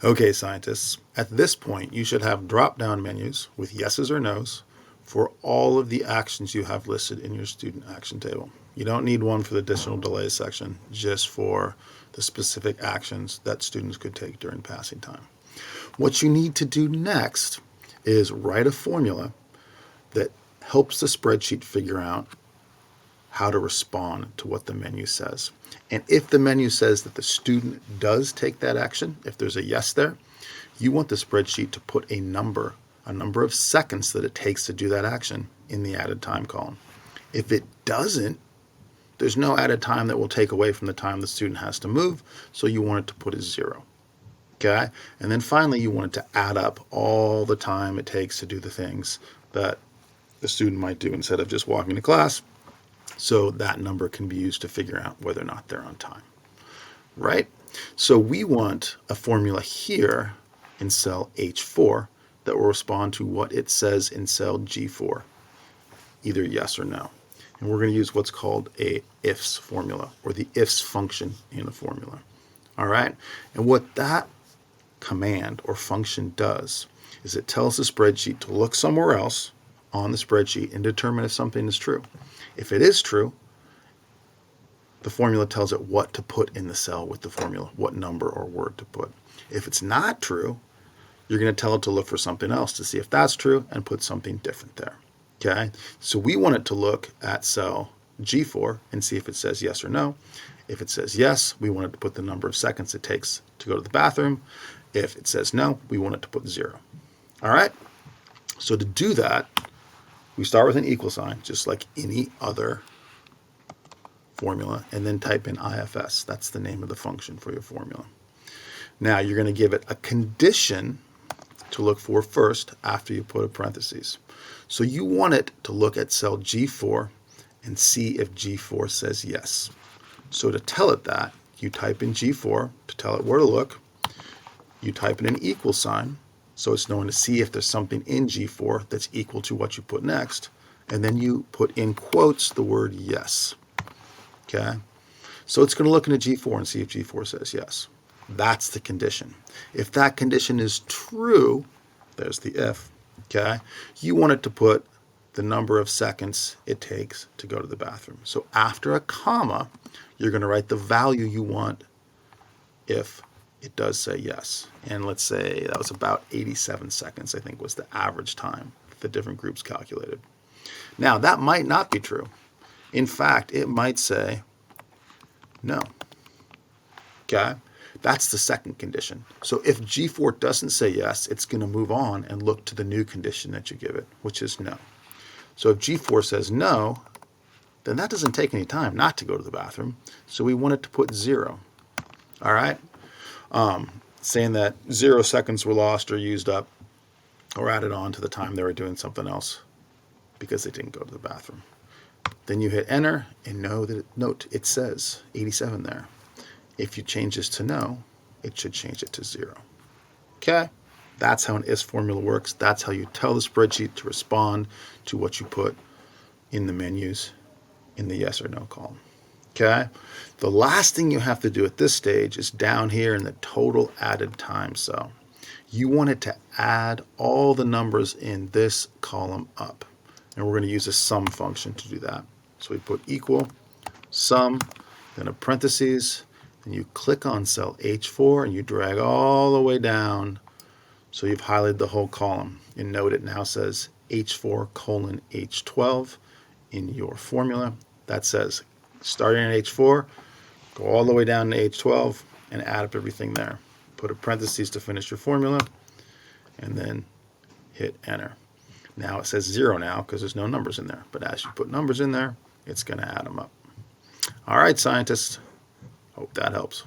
Okay, scientists, at this point, you should have drop-down menus with yeses or nos for all of the actions you have listed in your student action table. You don't need one for the additional delays section, just for the specific actions that students could take during passing time. What you need to do next is write a formula that helps the spreadsheet figure out how to respond to what the menu says. And if the menu says that the student does take that action, if there's a yes there, you want the spreadsheet to put a number of seconds that it takes to do that action in the added time column. If it doesn't, there's no added time that will take away from the time the student has to move, so you want it to put a 0. Okay? And then finally, you want it to add up all the time it takes to do the things that the student might do instead of just walking to class, so that number can be used to figure out whether or not they're on time. Right? So we want a formula here in cell H4 that will respond to what it says in cell G4, either yes or no. And we're going to use what's called a ifs formula, or the ifs function in the formula. All right? And what that command or function does is it tells the spreadsheet to look somewhere else on the spreadsheet and determine if something is true. If it is true, the formula tells it what to put in the cell with the formula, what number or word to put. If it's not true, you're going to tell it to look for something else to see if that's true and put something different there. Okay? So we want it to look at cell G4 and see if it says yes or no. If it says yes, we want it to put the number of seconds it takes to go to the bathroom. If it says no, we want it to put 0. All right? So to do that, we start with an equal sign, just like any other formula, and then type in IFS. That's the name of the function for your formula. Now you're going to give it a condition to look for first after you put a parentheses. So you want it to look at cell G4 and see if G4 says yes. So to tell it that, you type in G4 to tell it where to look. You type in an equal sign, so it's knowing to see if there's something in G4 that's equal to what you put next. And then you put in quotes the word yes. Okay? So it's going to look into G4 and see if G4 says yes. That's the condition. If that condition is true, there's the if, okay? You want it to put the number of seconds it takes to go to the bathroom. So after a comma, you're going to write the value you want if it does say yes. And let's say that was about 87 seconds, I think, was the average time the different groups calculated. Now, that might not be true. In fact, it might say no. Okay? That's the second condition. So if G4 doesn't say yes, it's going to move on and look to the new condition that you give it, which is no. So if G4 says no, then that doesn't take any time not to go to the bathroom. So we want it to put 0. All right? Saying that 0 seconds were lost or used up or added on to the time they were doing something else because they didn't go to the bathroom. Then you hit enter and note it says 87 there. If you change this to no, it should change it to 0. Okay? That's how an if formula works. That's how you tell the spreadsheet to respond to what you put in the menus in the yes or no column. Okay? The last thing you have to do at this stage is down here in the total added time cell. You want it to add all the numbers in this column up. And we're going to use a sum function to do that. So we put equal, sum, then a parentheses, and you click on cell H4 and you drag all the way down so you've highlighted the whole column. And note it now says H4 colon H12 in your formula. That says starting at H4, go all the way down to H12 and add up everything there. Put a parentheses to finish your formula and then hit enter. Now it says 0 now because there's no numbers in there. But as you put numbers in there, it's going to add them up. All right, scientists. Hope that helps.